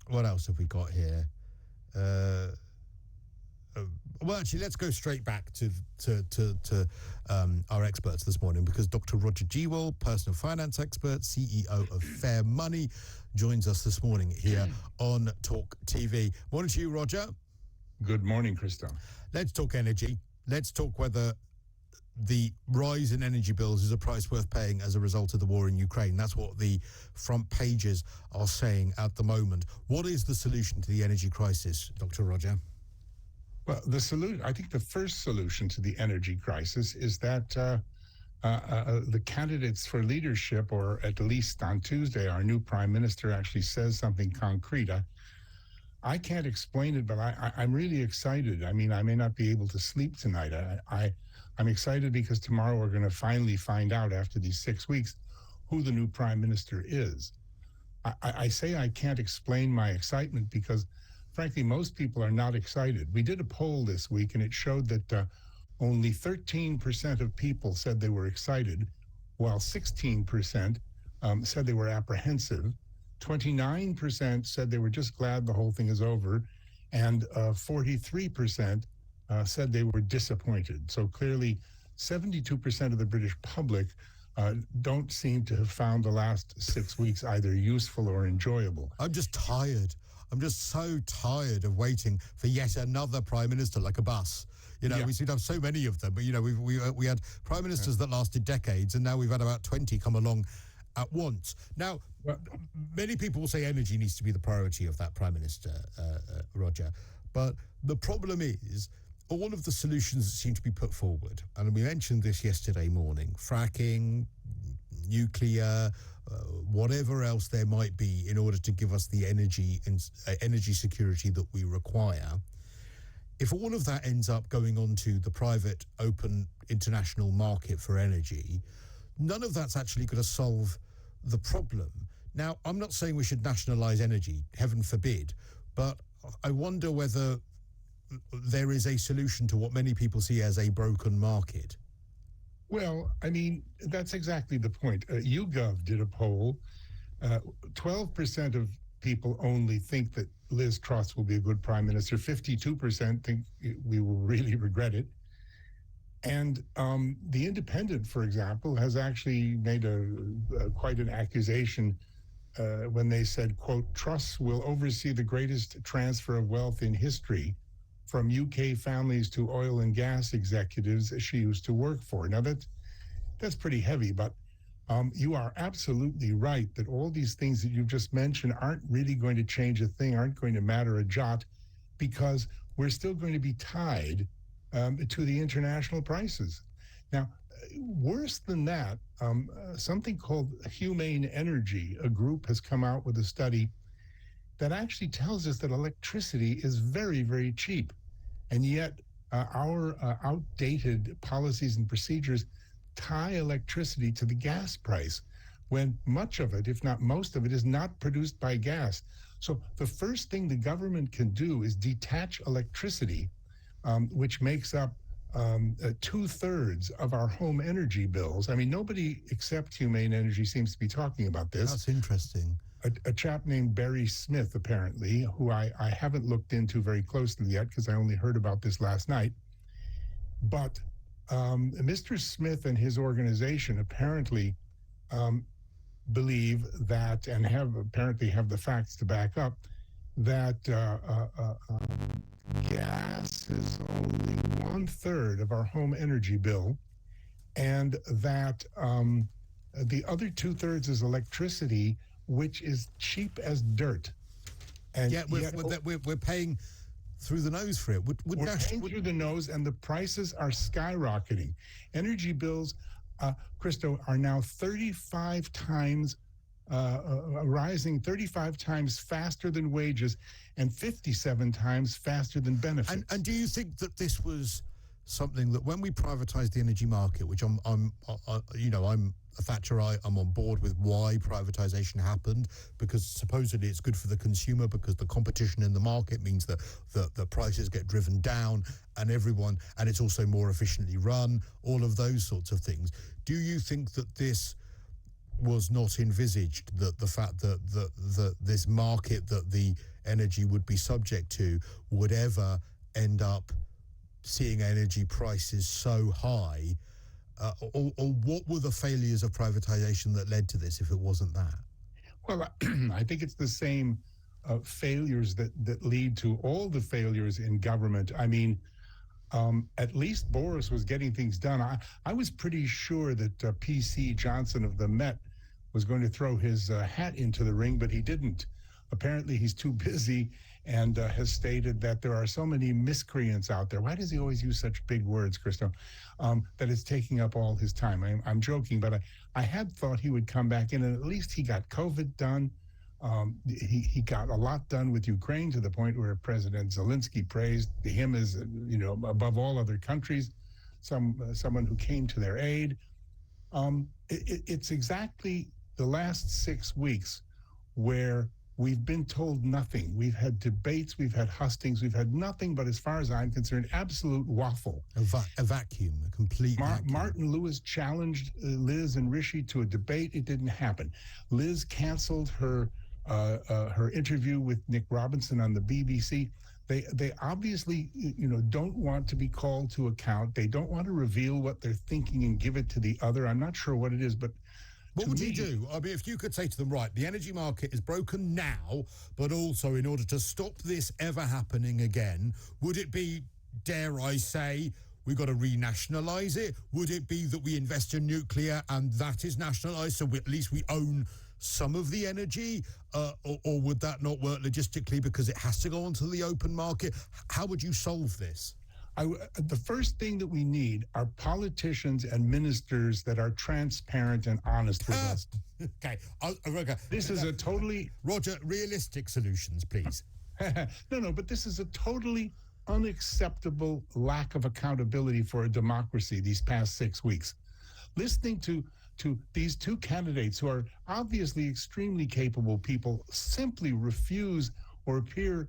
What else have we got here? Well, actually, let's go straight back to our experts this morning, because Dr. Roger Jewell, personal finance expert, CEO of Fair Money, joins us this morning here on Talk TV. Morning to you, Roger. Good morning, Cristo. Let's talk energy. Let's talk whether the rise in energy bills is a price worth paying as a result of the war in Ukraine. That's what the front pages are saying at the moment. What is the solution to the energy crisis, Dr. Roger? Well, I think the first solution to the energy crisis is that the candidates for leadership, or at least on Tuesday, our new prime minister actually says something concrete. I can't explain it, but I'm really excited. I mean, I may not be able to sleep tonight. I'm excited because tomorrow we're going to finally find out, after these 6 weeks, who the new prime minister is. I say I can't explain my excitement because, frankly, most people are not excited. We did a poll this week, and it showed that only 13% of people said they were excited, while 16% said they were apprehensive. 29% said they were just glad the whole thing is over, and 43% said they were disappointed. So clearly, 72% of the British public don't seem to have found the last 6 weeks either useful or enjoyable. I'm just tired. I'm just so tired of waiting for yet another prime minister, like a bus. You know, we seem to have so many of them. But, you know, we had prime ministers that lasted decades, and now we've had about 20 come along at once. Now, many people will say energy needs to be the priority of that prime minister, Roger. But the problem is all of the solutions that seem to be put forward, and we mentioned this yesterday morning, fracking, nuclear, whatever else there might be in order to give us the energy security that we require. If all of that ends up going onto the private, open, international market for energy, none of that's actually going to solve the problem. Now, I'm not saying we should nationalize energy, heaven forbid, but I wonder whether there is a solution to what many people see as a broken market. Well, I mean, that's exactly the point. YouGov did a poll. 12% of people only think that Liz Truss will be a good prime minister. 52% think we will really regret it. And the Independent, for example, has actually made quite an accusation when they said, quote, Truss will oversee the greatest transfer of wealth in history from UK families to oil and gas executives she used to work for. Now, that's pretty heavy, but you are absolutely right that all these things that you've just mentioned aren't really going to change a thing, aren't going to matter a jot, because we're still going to be tied to the international prices. Now, worse than that, something called Humane Energy, a group has come out with a study that actually tells us that electricity is very, very cheap. And yet our outdated policies and procedures tie electricity to the gas price, when much of it, if not most of it, is not produced by gas. So the first thing the government can do is detach electricity, which makes up 2/3 of our home energy bills. I mean, nobody except Humane Energy seems to be talking about this. That's interesting. A chap named Barry Smith, apparently, who I haven't looked into very closely yet because I only heard about this last night. But Mr. Smith and his organization apparently believe that, and apparently have the facts to back up, that gas is only 1/3 of our home energy bill, and that the other 2/3 is electricity, which is cheap as dirt. And we're paying through the nose for it. We're paying through the nose, and the prices are skyrocketing. Energy bills, Cristo, are now 35 times rising 35 times faster than wages and 57 times faster than benefits. And do you think that this was something that when we privatized the energy market, which I'm a Thatcherite, I'm on board with why privatization happened, because supposedly it's good for the consumer, because the competition in the market means that the prices get driven down and it's also more efficiently run, all of those sorts of things. Do you think that this was not envisaged, that the fact that this market that the energy would be subject to would ever end up seeing energy prices so high, or what were the failures of privatization that led to this if it wasn't that? Well, I think it's the same failures that lead to all the failures in government. I mean, at least Boris was getting things done. I was pretty sure that P.C. Johnson of the Met was going to throw his hat into the ring, but he didn't. Apparently, he's too busy and has stated that there are so many miscreants out there. Why does he always use such big words, Cristo? That it's taking up all his time. I'm joking, but I had thought he would come back in, and at least he got COVID done. He got a lot done with Ukraine, to the point where President Zelensky praised him as, above all other countries, someone who came to their aid. It's exactly the last 6 weeks where we've been told nothing. We've had debates, we've had hustings, we've had nothing but, as far as I'm concerned, absolute waffle. A vacuum, a complete vacuum. Martin Lewis challenged Liz and Rishi to a debate. It didn't happen. Liz canceled her interview with Nick Robinson on the BBC. They obviously, don't want to be called to account. They don't want to reveal what they're thinking and give it to the other. I'm not sure what it is, but what would you do? I mean, if you could say to them, right, the energy market is broken now, but also in order to stop this ever happening again, would it be, dare I say, we've got to renationalise it? Would it be that we invest in nuclear and that is nationalised, so at least we own some of the energy? Or would that not work logistically because it has to go onto the open market? How would you solve this? The first thing that we need are politicians and ministers that are transparent and honest with us. Okay. This is a totally... Roger, realistic solutions, please. No, but this is a totally unacceptable lack of accountability for a democracy these past 6 weeks. Listening to these two candidates who are obviously extremely capable people simply refuse or appear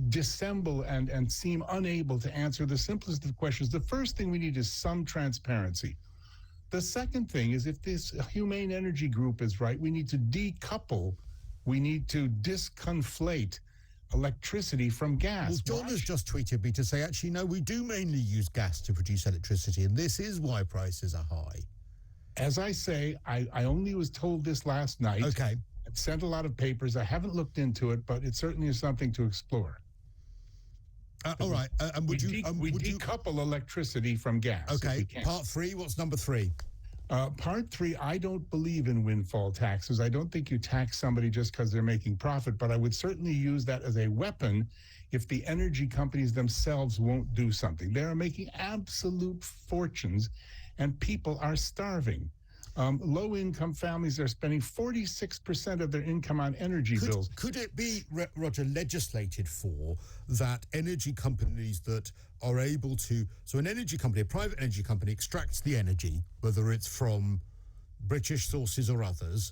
dissemble and seem unable to answer the simplest of questions. The first thing we need is some transparency. The second thing is, if this Humane Energy Group is right, we need to decouple, we need to disconflate electricity from gas. Well, John has just tweeted me to say, actually, no, we do mainly use gas to produce electricity, and this is why prices are high. As I say, I only was told this last night. Okay. I've sent a lot of papers. I haven't looked into it, but it certainly is something to explore. All right. And would you decouple electricity from gas? Okay. Part 3. What's number 3? Part 3, I don't believe in windfall taxes. I don't think you tax somebody just because they're making profit, but I would certainly use that as a weapon if the energy companies themselves won't do something. They are making absolute fortunes, and people are starving. Low-income families are spending 46% of their income on energy bills. Could it be, Roger, legislated for that energy companies that are able to... So an energy company, a private energy company, extracts the energy, whether it's from British sources or others,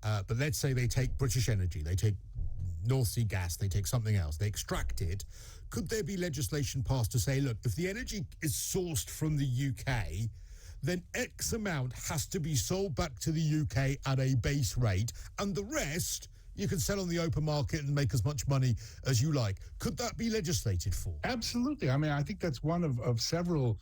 but let's say they take British energy, they take North Sea gas, they take something else, they extract it. Could there be legislation passed to say, look, if the energy is sourced from the UK... then X amount has to be sold back to the UK at a base rate, and the rest you can sell on the open market and make as much money as you like. Could that be legislated for? Absolutely. I mean, I think that's one of several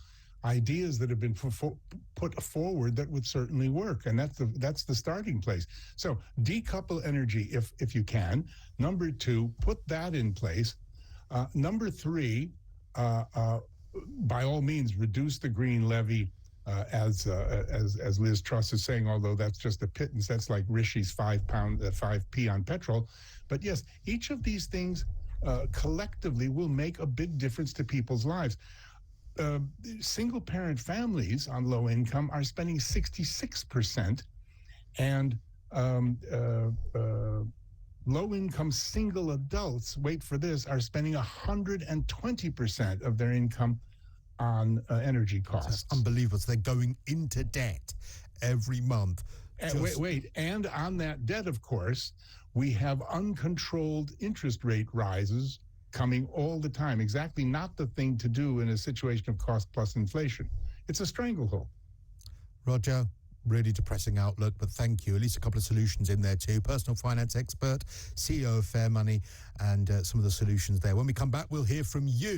ideas that have been put forward that would certainly work, and that's the starting place. So decouple energy if you can. Number 2, put that in place. Number 3, by all means, reduce the green levy. As Liz Truss is saying, although that's just a pittance, that's like Rishi's 5p on petrol. But yes, each of these things collectively will make a big difference to people's lives. Single-parent families on low income are spending 66%, and low-income single adults, wait for this, are spending 120% of their income on energy costs. That's unbelievable. So they're going into debt every month. Wait. And on that debt, of course, we have uncontrolled interest rate rises coming all the time. Exactly not the thing to do in a situation of cost plus inflation. It's a stranglehold. Roger, really depressing outlook, but thank you. At least a couple of solutions in there too. Personal finance expert, CEO of Fair Money, and some of the solutions there. When we come back, we'll hear from you.